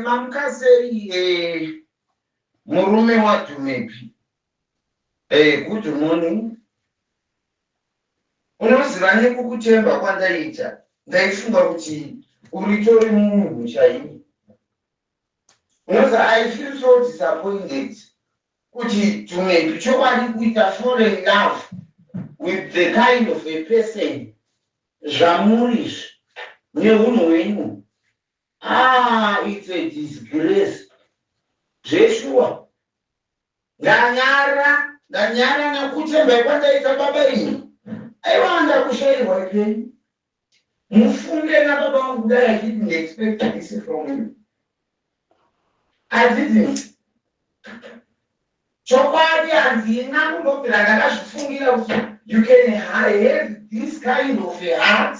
Mamkaseri murume waDhumepi. Good morning. Unoziva nekukutemba kwandaita. Ndaifunga kuti uritori munhu chaini. Unoziva I feel so disappointed kuti Dhumepi chokwadi kuita fall in love with the kind of a person zvamuri neunhu hwenyu. It's a disgrace. Zveshuwa. Ndanyara nekutemba kwandaita baba ini. Aiwanda kushairwa ipenyu. Mufunde nababa vangu kudai I didn't expect this from you. I didn't. Chokwadi handina kundobvira ndakazvifungira kuti you can have this kind of a heart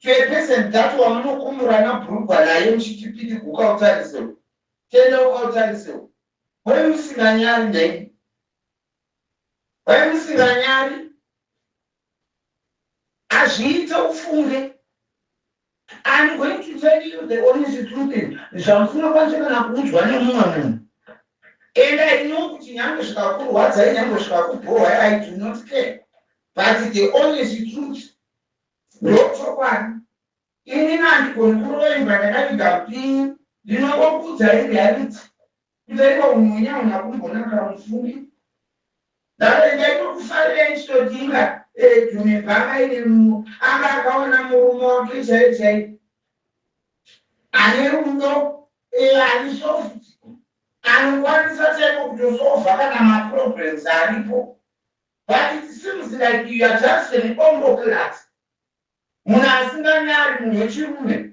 to a person that wamunokumura nabhurugwa naye muchitipiti kukautarisewo. Tenda ukautarisewo. Wewe musinganyari ndai. Wewe musinganyari. Azviite ufunge. I'm going to tell you the honest truth. Zvamufuna kwanchekana kuudzwa nemumwe munhu. And I know kuti nyange zvikakurwadza nyange zvikakuboha, I do not care. But the honest truth ndochokwadi. Ini nandikoni kuroimba ndakaviga pini ndinokuudzai reality. Kutaiwa umunya unakumbonakara mufungi. Ndaitokufarira ichitodinga Dhumepi ine munhu anga akaona murume wake chaiye ane rudo ane soft anokwanisa chaiko kutosovha kana maproblems aripo. But it seems like you are just an omboclat. Munhu asinganyari munhu wechirume.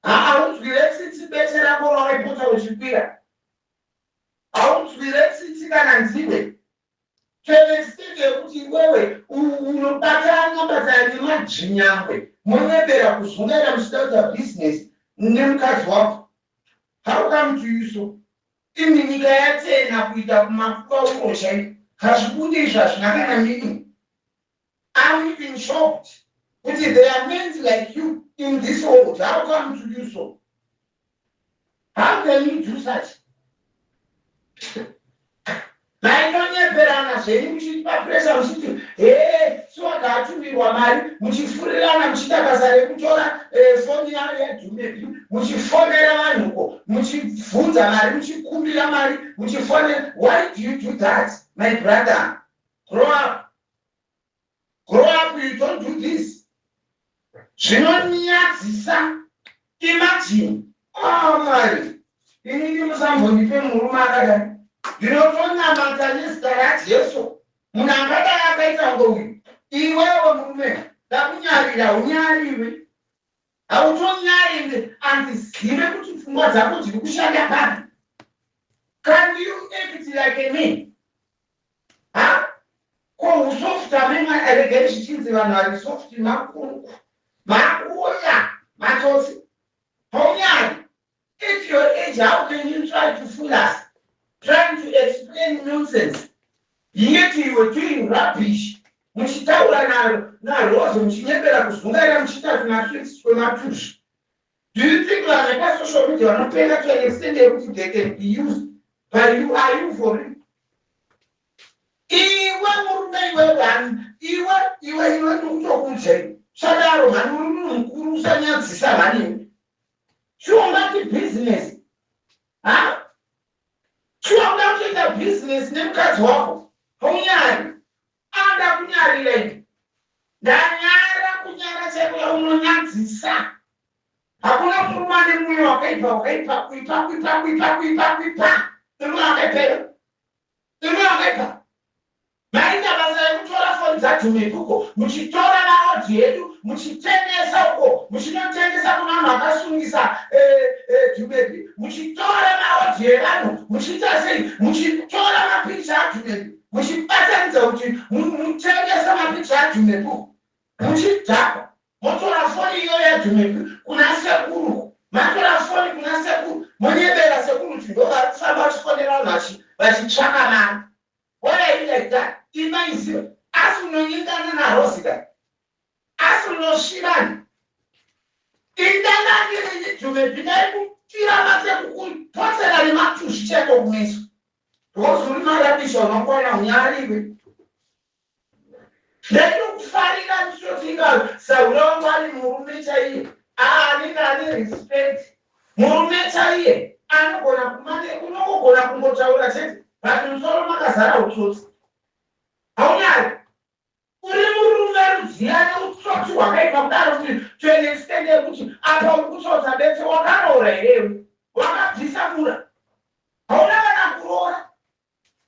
Haudzwire tsitsi bese rako rawaipota uchikwira. Haudzwire tsitsi kana nzive. Chevesike kuti wewe unobatana nemajinyangwe munebera kuzungera muchitaudza business nemukadzi wako. How come to you so? Imi nyika yatena kuita kumakuva urosha hazvibudi izvazvina kana mini. I'm even shocked kuti there are men like you in this world. How come to you so? How can you do such? Nainonyeperana zveni muchipa pressure muchiti siwakatumirwa mari muchifurirana muchiita basa rekutora foni yaDhumepi muchifonera vanhuko muchibvunza mari muchikumbira mari muchifonera. Why do you do that, my brother? Grow up, you don't do this. Zvinonyadzisa. Imagine Mwari ini ndimusambondipe murume akadai. Ndinotonamata nezita raJesu. Munhu angadai akaita ngouyu. Iwewe murume ndakunyarira unyariwe. Hautonyarire andizive kuti pfungwa dzako dziri kushanda pari. Can you act like a man? Ko usofta mema eregere zvichinzi vanhu vari soft makuru. Makuya matotsi. Haunyari. At your age, how can you try to fool us? Trying to explain nonsense. Yet you were doing rubbish. Muchitaura naRose muchinyepera kuzungaira muchitatu matrix kwematushi. Do you think like a social media vanopenda to an extent yekuti they can be used by you? Are you for it? Iwe murume iwe vanhu iwe ndikutokudzai. Sadaro mhani uri munhu mukuru usanyadzisa mhani. Chiungati business. Chiwauda kuita business nemukadzi wako. Haunyari. Anda kunyarira ivi. Ndanyara kunyara chaiko unonyadzisa. Hakuna kuruma nemwoyo wakaipa. Imwe wakaipa. Maita basa rekutora foni dzaDhumepi uko. Muchitora maodhi edu. Muchitengesa uko. Muchinotengesa kuna vanhu vakasungisa Dhumepi. Muchitora maodhi evanhu. Muchiita sei. Muchitora mapicha aDhumepi. Muchibatanidza kuti mutengesa mapicha aDhumepi uko. Muchidhakwa. Motora foni iyo yaDhumepi kuna sekuru. Matora foni kuna sekuru. Monyebera sekuru kuti ndo vari kufamba vachifonera vanhu vachitsvaka mari. Why are you like that? Imaiziwe. Asi unonyengana naRose kani. Asi unoshirana. Indanganyire Dhumepi chirama chekukupotsera nematushi cheko kumeso ndozuri marabisha unokwana unyariwe ndinokufarira ndichotinga saura wangu ari murume chaiye anenge ane respect murume chaiye unogona kungotaura chete but musoro makazara utsotsi haunyari uri murume ruziya neutsotsi hwakaita kudaro kuti toenextend yekuti apa uri kutsotsa betse wakaroora herewe wakabvisa mura hauna kana kuroora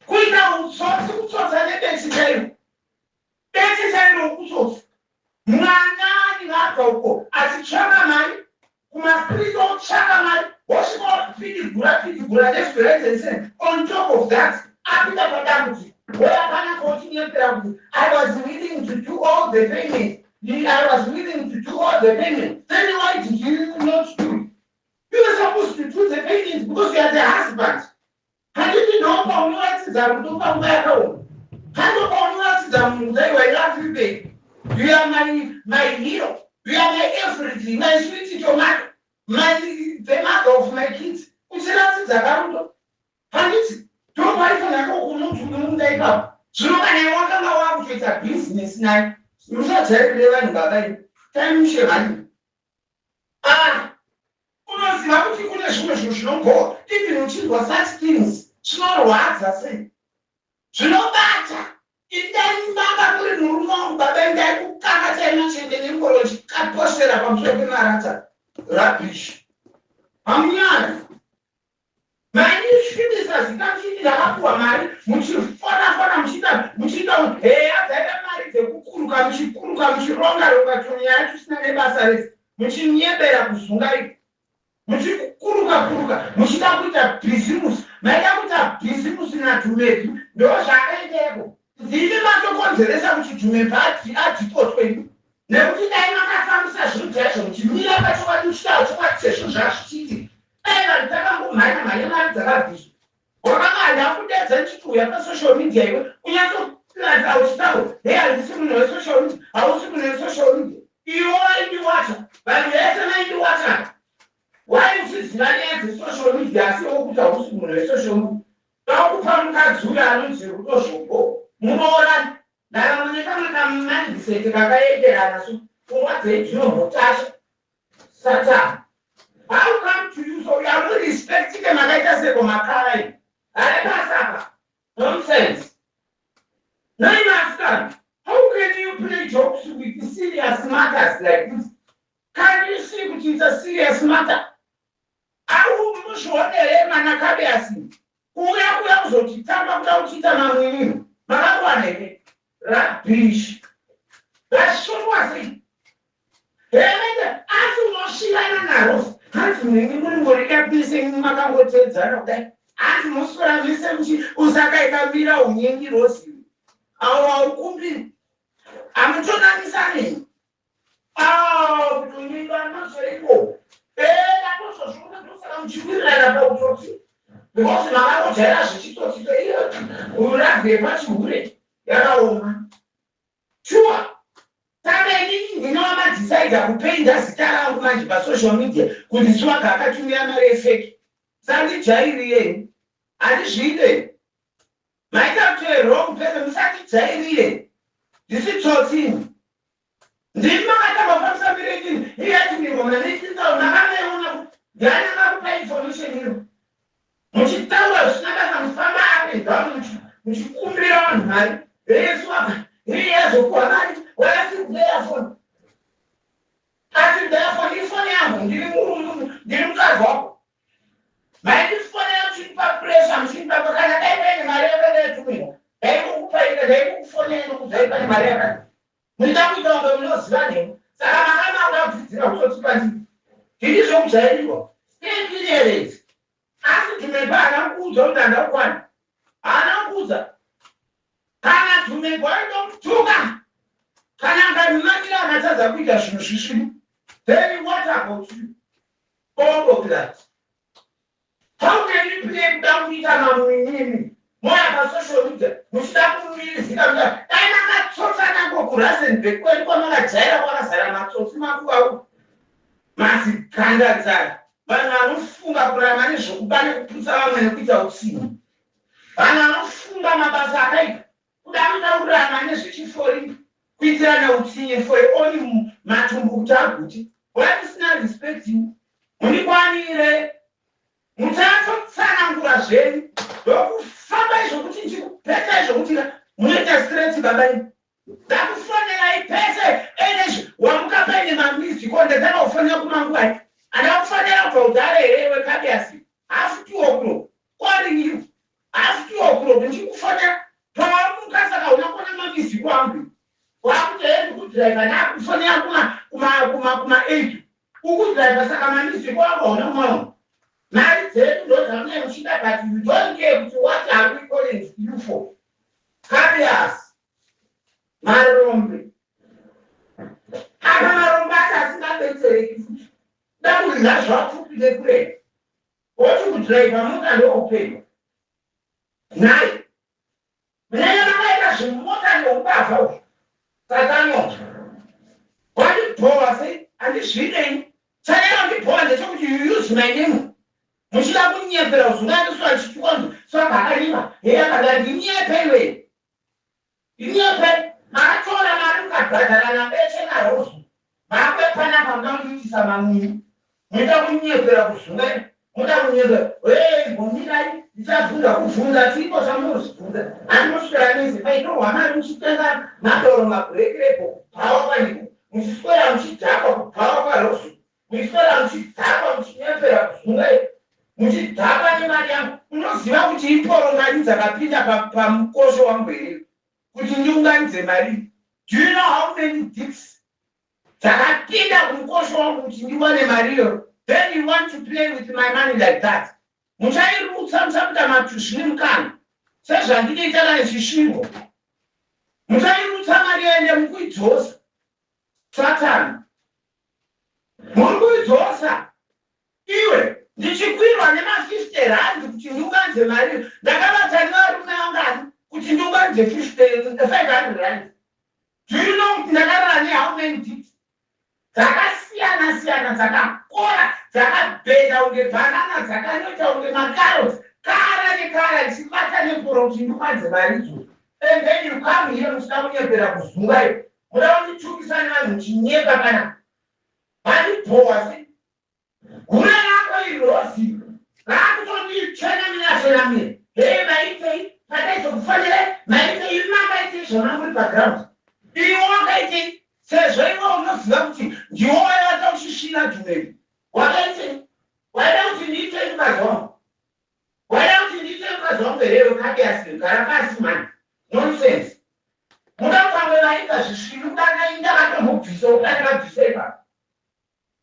kuita utsotsi kutsotsa nebetsi chairo betse chairo kutsotsa mwana ndingabva uko achitsvaka mari kumastriti otsvaka mari wosvikapidigura desperation on top of that apinda padambudziko weyapana kochinyepera kuti I was willing to do all the payment. I was willing to do all the payment. Then why did you not do it? You were supposed to do the payment because you are the husband. I didn't know about what is a little bit better. I don't know what is a day where I love you, baby. You are my hero. You are my everything, my sweetie tomato, the mother of my kids. Which is a garudo. And it's don't buy for the so I want to it's a business now. You should tell me that time you should. Even if it was such things, it's not what I say. It's not that. It doesn't matter who but then they could come at any college, cut posted up on Trevor rubbish. I'm young. My issue is as you can't see the Aqua Mari, which you follow which you don't pay at the Kuruka, which you wrong over to the Artist Basaris, which you near better Kusungai. Muchi kuruka muchida kuita business maida kuita business na tumepi ndo zvakaiteko ndine matokonzeresa kuti tumepati atipotwe nekuti dai makafambisa zvinhu zvaizvo muchimira pachokwatuchitawo chokwatise zvinhu zvazvichiti dai vanhu takangomhanya mari dzakabviswa wakangada kudedza chituya pasocial media iwe unyatsokuratidza uchitawo hei handisi munhu wesocial media hausi munhu wesocial media iwe waindiwata vanhu vese vaindiwata why is this social media so kuti hausi munhu wesocial media takupa mukadzi uyo anonzi rudozvopo munoona ndaramo nekamwe kamandiseti kakaenderana so pfungwa dzedzinohotasha satani how come to you so you are not respecting makaita sekomakaraini ari pasapa nonsense no you understand how can you play jokes with serious matters like this can you see kuti it's a serious matter aumushonerema nakabeasi kuya kuzotitamba kuda kuchiita mamwinini makawana here rubbish zvashorwasei hemende asi unoshivana naro hanzi mwini muri ngorikapise makangotedzana kudai hanzi musora vese muchi usakaita mira unyengi rosivi avo aukumbiri amutonanisanei kuti unyinga nozoiko ndakuzozvionadosaka muchiwirirana pautotsi because makanojaira zvichitotsi iyo urabve pachihure yakaoma sure saka inini ndinoamadisaidha kupenda zita rangu manje pasocial media kuti swaga akatumira mari efeki sandijairiyei handizvide maita kuti wrong person musandijairire ndisi tsotsini ndimi makatamba pamisa miretini iyatimingomna neitinzao makameona ndani akakupa information iro muchitaura zvinakasa mufamba apedza muchikumbira vanhu mari eswaga iyezokuwa mari waasibdeyafoni asibdeyafoni ifoni yangu ndiri mukadzi wako maindifoni yamuchinipa pressure muchinipa kana daipaine mari yakaetumira daikukupaika daikukufoneni kuzaipaine mari yakati muita kuita wanga munoziva nemo saka makamauda kudzidzira kutotsipandii ndiri zvokujairiwa stepirereti asi tumepa hana kuudza kuti handakukwana hana kuudza kana tumepa aitomutuka kana nganimakira akatadza kuita zvinhu zvisvinu then what about you all of that how can you play kuda kuita mamwinini moya pasocial media muchida kumumirizika kuda dai makatsotsa nango kurasenbek kwenu kwamakajaira kwakazara matsotsi makuvaku masikandadzara vanhu vanofunga kurarama nezvokuba nekuputsa vamwe nekuita utsinye, vanhu vanofunga mabasa akaita kuda kuda kurarama nezvechifori kuitira neutsinye for only matumbu kuti aguti. Vaisina respect munikwanire mutatotsanangura zvenyu ndokufamba izvokuti ndichikupesa izvokuti munoita straight baba ino ndakufonerai pese energy wamuka paine mamizi konde dzakakufonera kumangwai andakufanira kubva udhare here wekabiasi afutiokuro calling you afutiokuro ndichikufonera pawamuka saka una kuona mamizi kwangu wakuti hendi kudhiraiva ndakufonera kuma 8 ukudhiraiva saka mamizi kwangu hauna kumwawo mari dzedu ndozvamunai muchida but you don't care kuti what are we calling you for kabiasi marombe apa marombe ati asingabetsereki futi dakurira zvapfupire kure oti kudhiraiva mota ndoupenyu nai munenge makaita zvimota ndoubavha uzvo sakanyota wandibhowa sei handizvidei chanera ndibhowa ndechekuti you use my name muchida kunyepera uzungaendeswa chichikonzo saka akarima heyakada ndinyepe iwe inyepe matora mari mukabhadharana beshe narosu makwepanapa mudakuitisa mamwini muda kunyepera kuzungai muda kunyepera gomirai ndichabvunza kubvunza tipo samunozvibvunza handinoswera nezi paitohwa mari muchitenga madoro mabhurekirepo kubhawa kwaniko muchiswera muchidhakwa kubhawa kwarosu muchiswera muchidhakwa muchinyepera kuzungai muchidhakwa nemari yangu unoziva kuti iporongani dzakapinda pamukosho wangu here kuti ndiunganidze mari. Do you know how many dips dzakapinda kumukosho wangu kuti ndiwane mariyo? Then you want to play with my money like that. Muchairutsa musakuta matushini mukana sezvandinoita kana chishingo. Muchairutsa mari yaende mukuidzosa satani muri kuidzosa iwe ndichikwirwa nema50 rand kuti ndiunganidze mari. Ndakavata nevarume vangani kuti ndiunganidze 500 rand. Do you know kuti ndakarara nehau many dips dzakasiyana siyana dzakakora dzakabhedha unge bhanana dzakanyota unge makaroti kara nekara ndichibata nepuro kuti ndikwanze maridzo. And then you come here muchida kunyepera kuzungai muda kunditukisa nevanhu muchinyepa kana vandibhowa se gura rako irosi rakutondichena minachena mine hei maitei pataizokufanira maitei imakaitei zvona muri paground iwo wakaitei sezvo iwe unoziva kuti ndiwo waiwata kushishina dhumeri wakaitei waida kuti ndiitei mukadzi wangu waida kuti ndiitei mukadzi wangu herewe kabiasi gara pasi mani nonsense muda kutangwe vaita zvishinu dakainda katomubvisa ukanekabvisa ipapo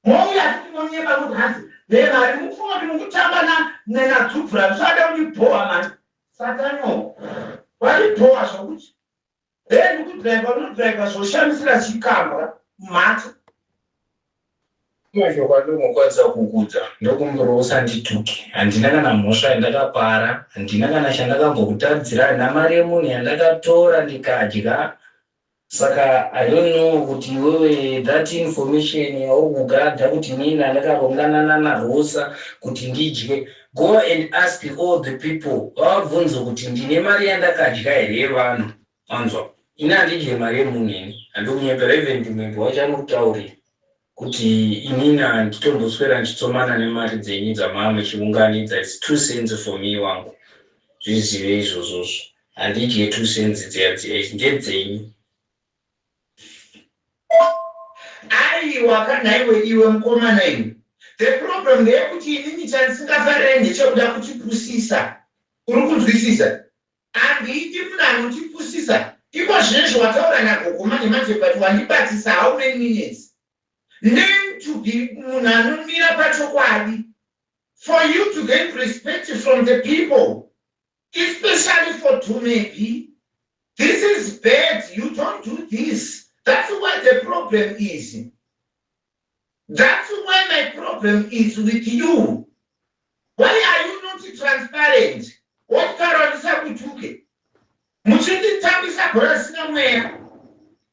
mouya kuti monyeba mudhanzi nemari mufunga kuti mukutamba nenadzubvura musada kundibhowa mani satano vandibhowa zvokuti then ndikudhiraivha unodhiraivha zvoshamisira chikambwa mumhatso Mashoko ndomukwanisa kukuudza ndokumburosa ndituki handina kana mhosva yandakapara handina kana chandakambokutadzira handina mari yemunhu yandakatora ndikadya saka I don't know kuti iwewe that information yauri kugadha kuti nini andakarongana naRosa kuti ndidye go and ask all the people vabvunze kuti ndine mari yandakadya here vanhu anzwa ini handidye mari yemunhu ini handikunyepera even ndimwembe wachanokutaurira kuti inini handitomboswera ndichitsomana nemari dzenyu dzamama chiunganidza it's 2 cents for me wangu zvizive izvozvozvo handidye 2 cents dziya ndedzenyu. aiwa kanaiwe iwe mukomana iwe the problem ndeyekuti inini chandisingafarire ndechekuda kuchipusisa uri kunzwisisa handiiti munhu uchipusisa iko zvinezvo wataura nagogoma nemanje but wandibatisa how many minutes then to be munhu anomira pachokwadi for you to get respect from the people especially for Tumepi. This is bad, you don't do this. That's why the problem is. That's why my problem is with you. Why are you not transparent? What Karolisa Kutuke? Muchinditambisa bhora sina mweya.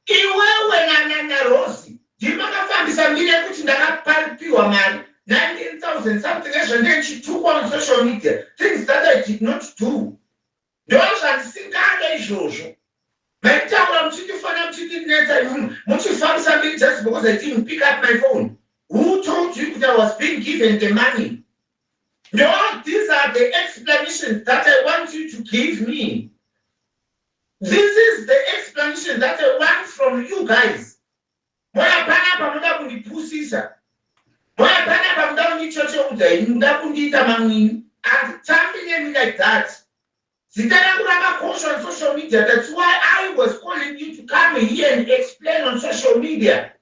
Iwewe na Rosi. Ndimakafambisa mbiri kuti ndakapiwa mari 19,000 2000 something and then she took on social media things that I did not do. Those are the things Metaura mchifanya mchitineta mchifanya something just because I didn't pick up my phone. Who told you that I was being given the money? No, these are the explanations that I want you to give me. This is the explanation that I want from you guys. Moya pana pamuda kunipusisa. Moya pana pamuda kunichocho udai, muda kunita mangini. And something like that. On social media. That's why I was calling you to come here and explain on social media.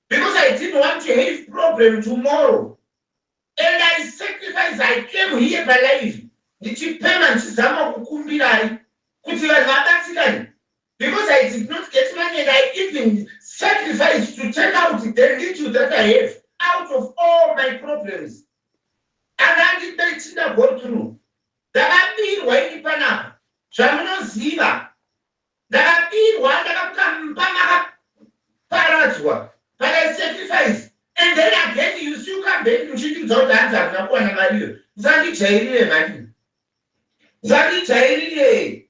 Because I didn't want to have problem tomorrow. And I sacrificed, I came here by life. Because I did not get money and I even sacrificed to take out the little that I have out of all my problems. And I did not go through. Ndakapirwa ini panapa zvamunoziva ndakapirwa ndakaparadzwa but I sacrifice and then again you still come back muchitiudza kuti hanzi hakuna kuwana mariyo musandijairire mani musandijairire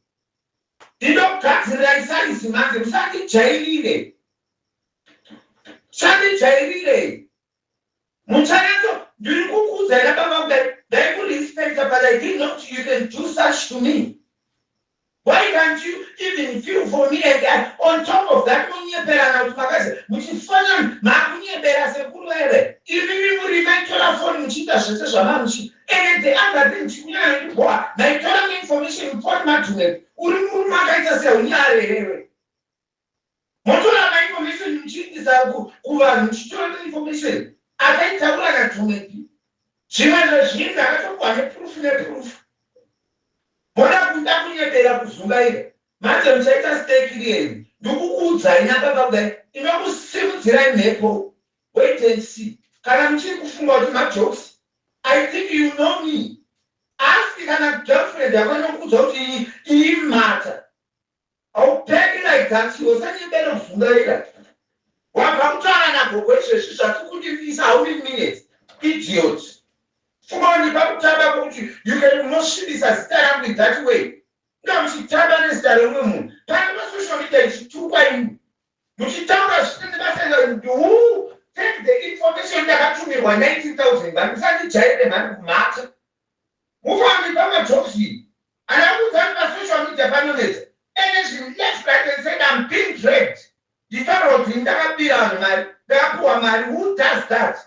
ndinogadzirira isaisi manze musandijairire muchanyato ndiri kukuudza ina baba kudai respect, but I did not you can do such to me. Why can't you even feel for me and on top of that, which is fun, even if you remind your phone, and the other thing to me, my total information important to me. Motola information, information. I can't tell you. Zvimwe zvakatokwane proof neproof. Mona kuda kunyepera kuzungaira. Manje muchaita stake iri. Ndikukuudza ina baba kudai. Inokusimudzira mhepo. Wait and see. Kana muchiri kufunga kuti majokes. I think you know me. Ask kana girlfriend yako inokuudza kuti imata. Haupeki like that. Usanyepera kuzungaira. Wabva kutaura nagogo izvezvi zvatikundivisa how many minutes. Idiot. You can not see this as stand with that way. Now, she tell us that a woman. Social media is too bad. But she tell us who take the information that had to me 90,000, but beside the child, the man matter. Move on with our Josie. And I would tell my social media panelists. Anything left right and said, I'm being dragged. The fellow thing that be on my poor man, who does that?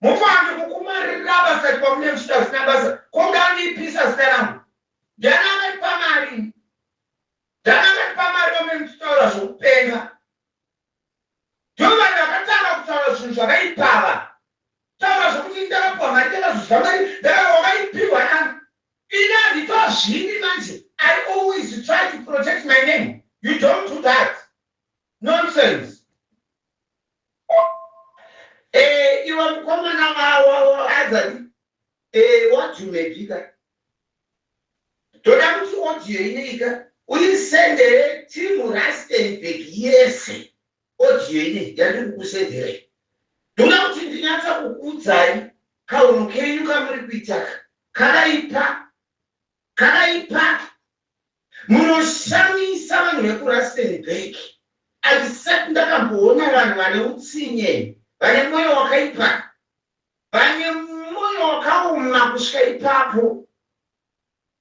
Mufandi kukumarira said problem stuff numbers kongani pieces down. Dana pamari. Dana pamari memstora zupenga. Joma nakataka kutola zuzai power. Tawa zukutinda kwa matela zuzai da waipiwa na ina ditoshi manzi. I always try to protect my name. You don't do that. Nonsense. You are coming out as what you may be that. Don't have to want you. We send a team rest and big yes. What you need, you said it. Do not think the answer of good side. How can you come repeat that? Can I pack? Munosami someone who rest and bake. I said that I'm born and I don't see him. Vane moyo wakaipa. Vane moyo wakauma kusvika ipapo.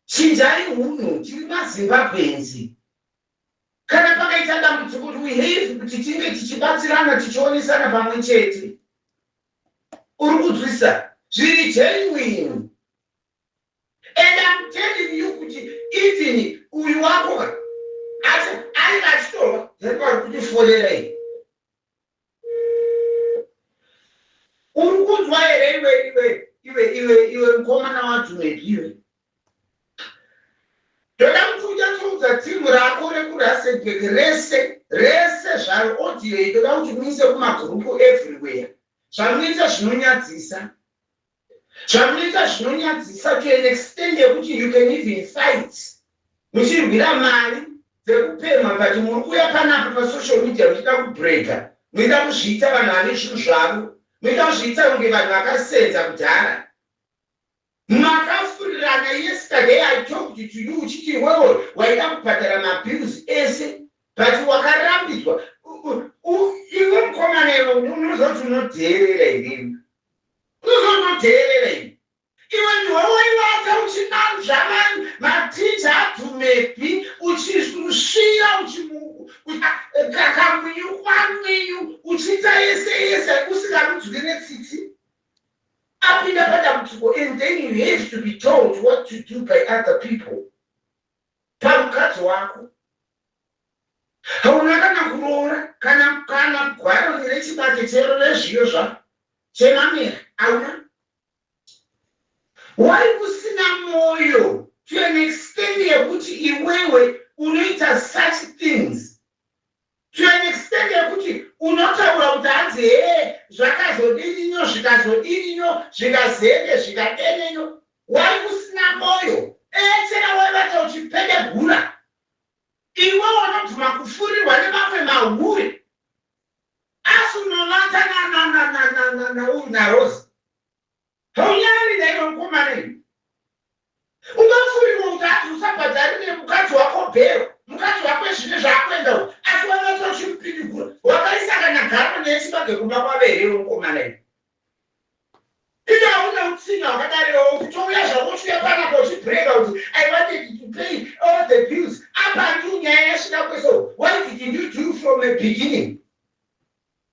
Chinjari huno tiri maZimbabwenzi. Kana pakaita dambudziko kuti we have kuti tinge tichibatsirana tichionesana pamwe chete. Uri kuzwisa zviri genuine. And I'm telling you kuti even uyu wako ati ari vachitova zvari kutifonera iyi. Urukuzwa here iwe mkomana watu iwe. Toda kuti uchatsudza timu rako rekurasebek rese zvaro audio toda kuti muise kumagrupu everywhere. Zvamunoita zvinonyadzisa. To an extent yekuti you can even fight. Muchirwira mari dzekupemha kuti muri kuuya panapa pasocial media muchida kubreaka. Muchida kuzviita vanhu vane zvinhu zvavo. muitazviita kunge vanhu vakasenza kudhara. Makafurirana yesterday I talked to you uchiti iwewe waida kubhadhara mabills ese but wakarambidzwa. Iwe mukomana iwe unozoti unodheerera iri. Unozonodheerera iri. Iwe ndiwe waivata uchinanzva maticha adhumepi uchisvira kakamwinyu kwamwinyu uchiita yese usingarudzwi netsitsi. Apinda padambudziko and then you have to be told what to do by other people. Pamukadzi wako hauna kana kuroora kana gwaro rechibage chero rezviyo chemamera hauna. Why usina moyo to an extent yekuti iwewe unoita such things, to an extent yekuti unotaura kuti hanzi zvakazodinino zvikazodinino zvikazenge zvikadeneno. Why usina moyo chena waivata uchipende gura iwe unobvuma kufurirwa nemamwe mahuri asi unovata narozi. Haunyari naiwe mukomanei ungafurirwa kuti ati usabhadharire mukadzi wako bhero, mukadzi wako zvine zvaakuenda asi wavata uchimupidigura wakaisangana garo nechibage kumba kwaverewo mukomanei. Ino hauna utsinga hwakadarewo kutouya zvako uchiuya panapa uchibhureka kuti I wanted to pay all the bills. Apa ndiyo nyaya yasvika kweso. Why did you do from the beginning?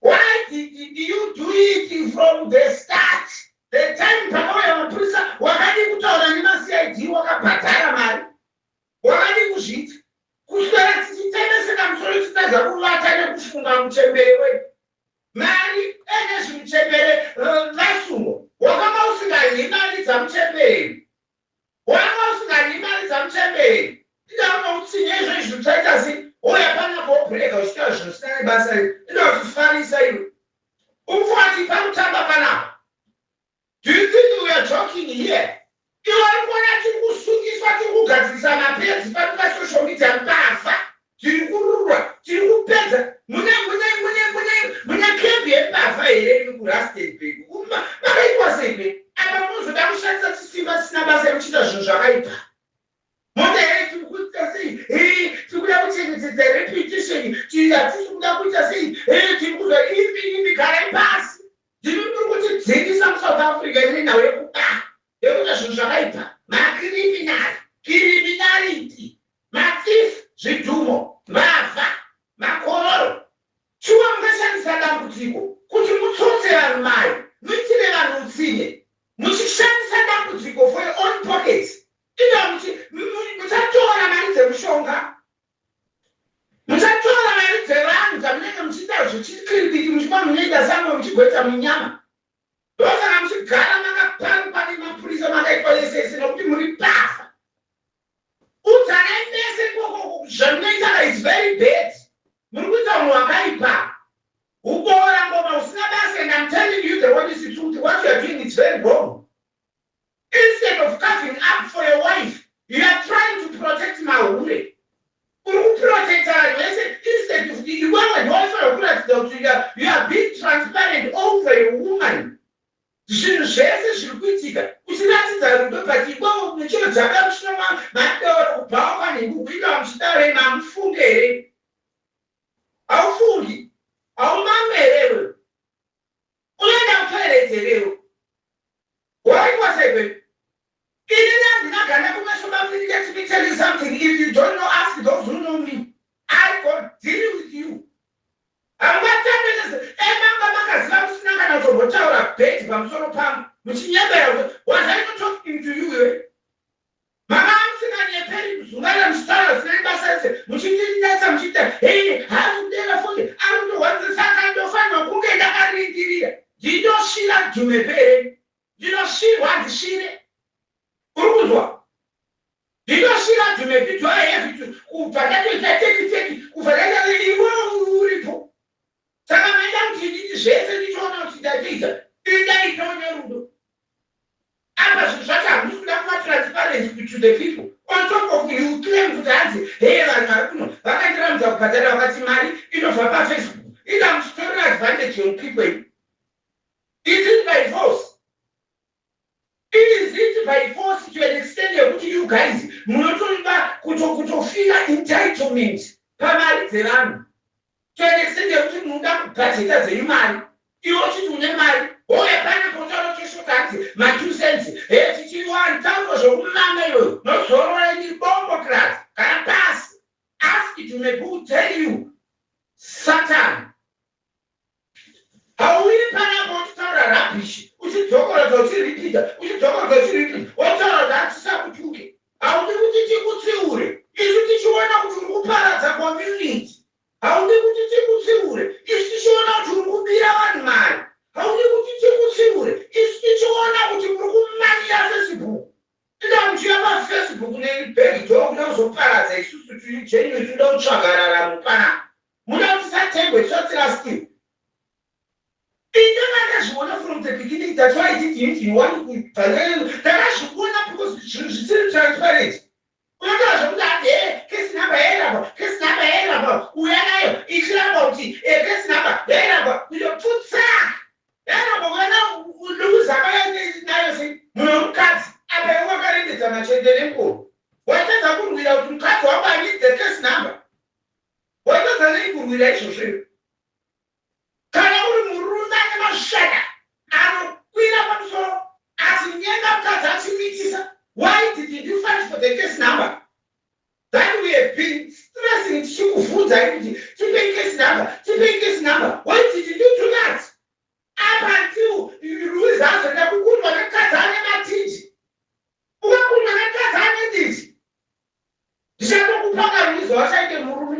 Why did you do it from the start? The time pakauya mapurisa wakadi kutaura nemaCID wakabhadhara mari. Wakadi kuzviita. Kuswera tichitendeseka musoro tichitadza kuvata nekufunga muchembere wedu. Mari enezvimuchembere vasungwa. Wakanga usingadyi mari dzamuchembere. Wakanga usingadyi mari dzamuchembere. Ndikaona utsinye izvo zvaita sei oya panapo breka uchitaura zvinhu zvisina nebasa iri. Inotifarisa iwe. Ufati panotamba panapa. Do you think we are joking here? Iwe urikuona tiri kusungiswa tiri kugadzirisa mapenzi pasocial media mpafa. Tiri kururwa, tiri kupedza. Mune kembi yempafa here iri kuRustenburg. Makaitwa sei? Apa munozoda kushandisa chisimba chisina basa rekuchita zvinhu zvakaipa. Mota here tiri kuita sei? Tiri kuda kuchengetedza reputation. Hatisi kuda kuita sei? Tiri kuzwa imbi garai pasi. Ndiri kuti dzingisa muSouth Africa ine nhau yekuita zvinhu zvakaipa. Criminality, mathief, zvidhumo, mavha, makororo. Shuwa mungashandisa dambudziko kuti mutsotse vanhu mari, muitire vanhu utsinye, muchishandisa dambudziko for your own pockets. Ino muchatora mari dzemushonga, muchatora mari dzevanhu dzamunenge muchiita zvichikiribiki muchipa munoita samwe muchigoita munyama. Ndosaka muchigara makapangwa nemapurisa makaitwa yesese nokuti muri pafa. Udzanai mese zvamunoita is very bad. Muri kuita munhu wakaipa. Uboora ngoma usina basa and I'm telling you the word is the truth. What you are doing is very wrong. Instead of covering up for your wife, you are trying to protect Mahure. Protect her. Instead of you are being transparent over a woman. Zvinhu zvese zviri kuitika uchiratidza rudo but iwewe nechiro dzakamushinoma madeoro kubva wakwanekukuita muchidaure mamufunge here. Haufungi, haumamwe herewe, unoenda kutoilet herewe. Waitwa sepe inini handinaganda kumashoma mini. Let me tell you something. If you don't know, ask those who know me. I will deal with you. Emanga makaziva kusina kana kutombotaura beti pamusoro pangu muchinyembera kuti was I not talking to you here? Mama musinganyeperi kuzungana muchitaura zvisina basa rese muchindinetsa muchiita hazi kudera futi ari kutohwanza saka ndofanirwa kunge ndakaringirira. Ndinoshira dhumepere, ndinoshirwa ndishire. Uri kuzwa? Ndinoshira dhumepi do I have to kubva ndatoita teki kubva ndatoita iwewe uripo. Saka maida kuti nditi zvese ndichiona kuti ndatiita indaitoone rudo. Apa zvinhu zvacho hamusi kuda kuva transparent to the people. On top of you claim kuti hanzi vanhu vari kuno vakaitiramidza kubhadhara vakati mari inobva paFacebook. Ida muchitorera advantage yepeople. Is it by force? Is it by force to an extent that you guys munotoimba kutofika entitlement pamari dzevanhu to an extent that munoda kubhajeta dzeimari iwo chiti une mari uye pane kutaura cheshoka hanzi ma2 cents tichiwani tauro zvokumama iyoyo nozorora ini bombo class kana pasi. Ask it, maybe who tell you Satan. Hauwiri panapo kutaura rubbish uchidzokorora uchiripita wataura kuti hatisakutuke haudi kuti tikutsiure isu tichiona kuti uri kuparadza community. Haudi kuti tikutsiure isu tichiona kuti uri kubira vanhu mari. Haudi kuti tikutsiure isu tichiona kuti uri kumanira Facebook. Ida muchiya pafacebook nebhegi tokuda kuzoparadza isusu tijeni tinoda kutsvagarara mupana muda kuti tisatengwe tisatsira still. Takazviona from the beginning. That's why I did it in one week. Takazviona because zvisiri transparent. Unotaura zvokuti ati kesi namba yairapa uya nayo ichiramba kuti kesi namba yairapa kutotutsa yairapa kuana ndokuzama nayo sei munhu mukadzi apa wakarendedzana chete nemkoro watadza kurwira kuti mukadzi wako anidze kesi namba watadza nei kurwira izvozvo. Kana uri murume ane mashaka anokwira pamusoro achinyenga mukadzi achimitisa. Why did you fight for the case number? That we have been stressing tichikuvhunza kuti tipe case number. Why did you do that? Up until you lose us and kukundwa nekadzi ane matiti. Ukakundwa nekadzi ane nditi. Ndichatokupanga rumizo wachaite murume.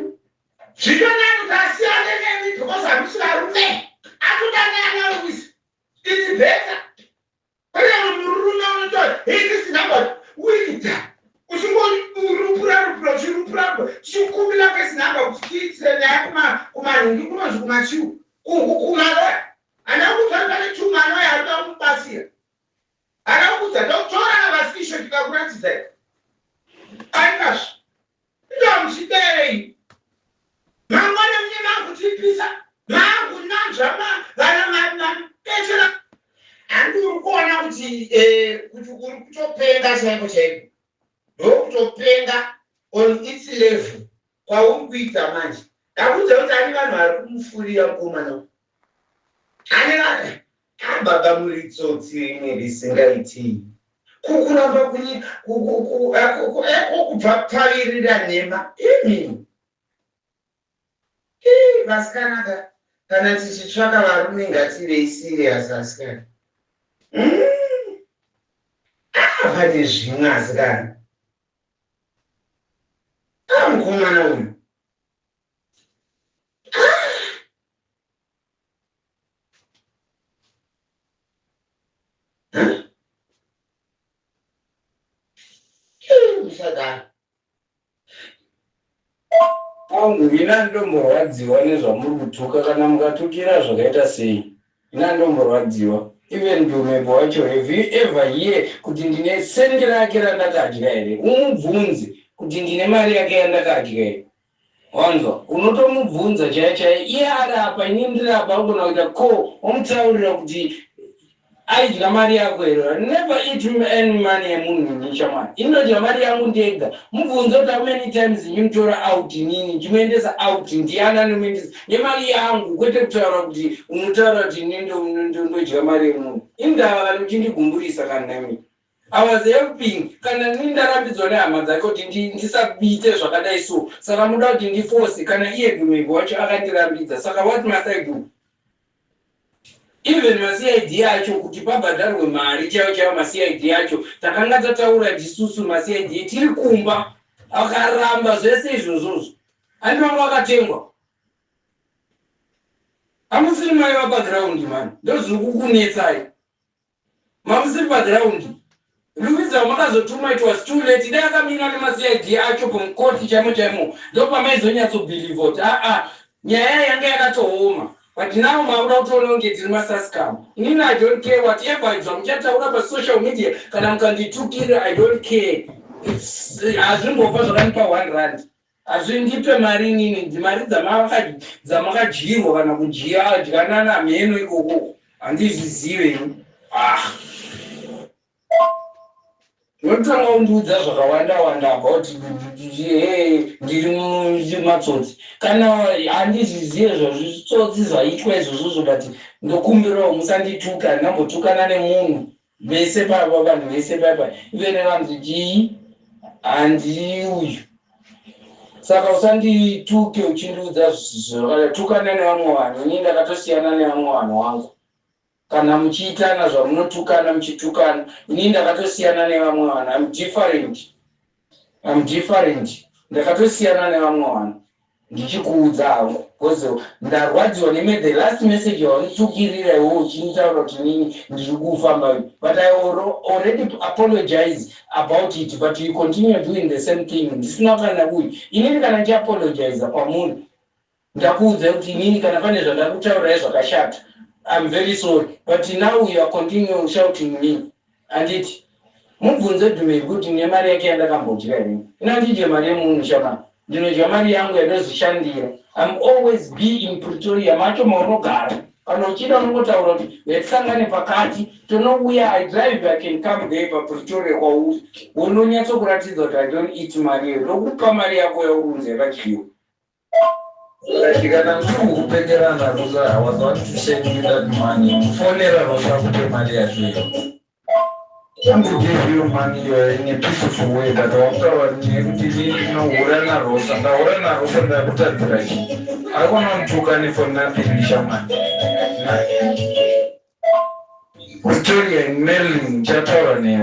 Zvitonani kuti asiyane nemi because hamisi varume. Atodanana rumizo. It's better. Kana murume unotaura case number uita. Uchingorupura chikumbira case number kuti tiitire naye kumaringi kunonzi kumachiu kumaloya. Anakuudza pane chumaloya ari kuda kumubatsira. Anakuudza totora navasisho tikakuratidza. Aikazvo. Ida muchidei. Mangwana mune makutipisa. Makunanzva vana mabechera. Handiri kuona kuti uri kutopenga chaiko. Ndokutopenga on its level kwauri kuita manje. Ndakuudza kuti ani vanhu vari kumufurira mukomana. Ane vanhu ababa muri tsotsi rimwe risingaiti. Kukuramba kubva pavirira nhema. Imi. Vasikanaka kana tichitsvaka varume ngativei serious asikana. Pane zvimwe asikana. Mukomana uyu. Pangu ina ndomborwadziwa nezvamuri kutuka kana mukatukira zvakaita sei. Ina ndomborwadziwa. Even ndomebo wacho have you ever hear kuti ndine sendi rake randakadya here. Umubvunze kuti ndine mari yake yandakadya here. Wanzwa unotomubvunza chaiye iye ari apa ini ndiri apa ugona kuita ko omutaurira kuti aidya mari yako here. Never eat any money yemunhu nishamani. Inodya mari yangu ndega. Mubvunze kuti how many times ndinotora out nini ndimoendesa out ndiani anomuendesa nemari yangu kwete kutaura kuti unotaura kuti ndodya mari yemunhu. Indava kana uchindigumburisa kana nami. I was helping kana nindarambidzwa nehama dzake kuti ndisabite zvakadai so. Saka muda kuti ndiforce kana iye gumego wacho akandirambidza. Saka what must I do? Even ma-CID yacho kuti pabhadharwe mari chaiyo ma-CID yacho takanga tataura ndisusu ma-CID tiri kumba akaramba zvese izvozvozvo. Andivanga vakatengwa. Hamusiri mai vabackground mani. Ndozviri kukunetsai. Mamusiri background. Luiza makazotuma it was too late. Dai akamira nema-CID acho pamukoti chaimo. Ndopamaizonyatsobelieve kuti nyaya yanga yakatooma. But now mauda kutoona kunge tiri masasikamo. Inini I don't care whatever izva muchataura pasocial media kana mukanditukira I don't care. Hazvingobva zvakandipa 1 rand. Hazvindipe mari nini mari dzamakadyirwa kana kudyanana mheno ikoko. handizvizive notanga undiudza zvakawanda about ndiri matsotsi kana handizvizive zvazvitsotsi zvaitwa izvozvo but ndokumbirawo musandituka ndambotukana nemunhu vese papa vanhu vese papa ivene vanzi chii handi uyu saka usandituke uchindiudza zvakatukana nevamwe vanhu ini ndakatosiyana nevamwe vanhu wangu kana muchiitana zvamunotukana muchitukana ini ndakatosiyana nevamwe vanhu I'm different ndakatosiyana nevamwe vanhu ndichikuudza hangu because ndarwadziwa the last message yaunitukirira iwo uchinitaura kuti nini ndiri kufamba but I already apologize about it but you continue doing the same thing ndisina kana kuyi inini kana ndiapologize pamunhu ndakuudza kuti inini kana pane zvandakutaurirai zvakashata I'm very sorry but now you are continuing shouting me anditi mubvunze Dhumeri kuti nemari yake yandakambodyira inini inandidye mari yemunhu shama ndinodya mari yangu yandozvishandira I'm always be in Pretoria macho maunogara kana uchida unongotaura kuti yatisangane pakati tonouya I drive I can come there paPretoria kwauri unonyatsokuratidza kuti I don't eat mari yeyo ndokupa mari yako yaurunze yakadyiwa kana ndikukupekerana Rosa I was not to send you that money fonera Rosa kupe mari yacho I'm to give you money in a peaceful way that after Rosa I want to go for nothing shaman Victoria in Melbourne Chatarane